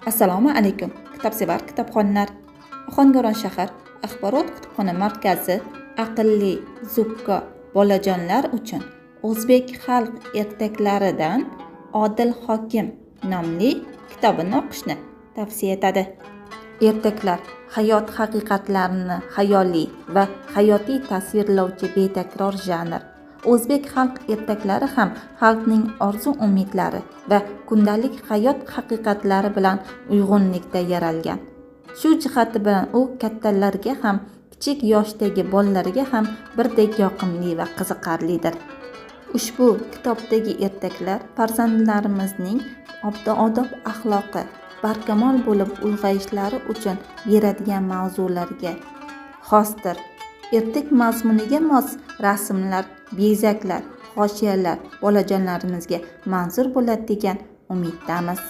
Assalomu alaykum. Kitobsevar kitobxonlar. Ohangaron shahar axborot kutubxona markazi aqlli zukko bolajonlar uchun o'zbek xalq ertaklaridan Odil Hokim nomli kitobini o'qishni tavsiya etadi. Ertaklar hayot haqiqatlarini xayoliy va hayotiy tasvirlovchi betakror janr. O'zbek xalq ertaklari ham xalqning orzu-umidlari va kundalik hayot haqiqatlari bilan uyg'unlikda yaralgan. Shu jihati bilan u kattalarga ham, kichik yoshdagi bolalarga ham birdek yoqimli va qiziqarlidir. Ushbu kitobdagi ertaklar farzandlarimizning odob axloqi barkamol bo'lib ulg'ayishlari uchun beradigan mavzularga xosdir. Ertak mazmuniga mos rasmlar, bezaklar, hoshiyalar bolajonlarimizga manzur bo'ladi degan umiddamiz.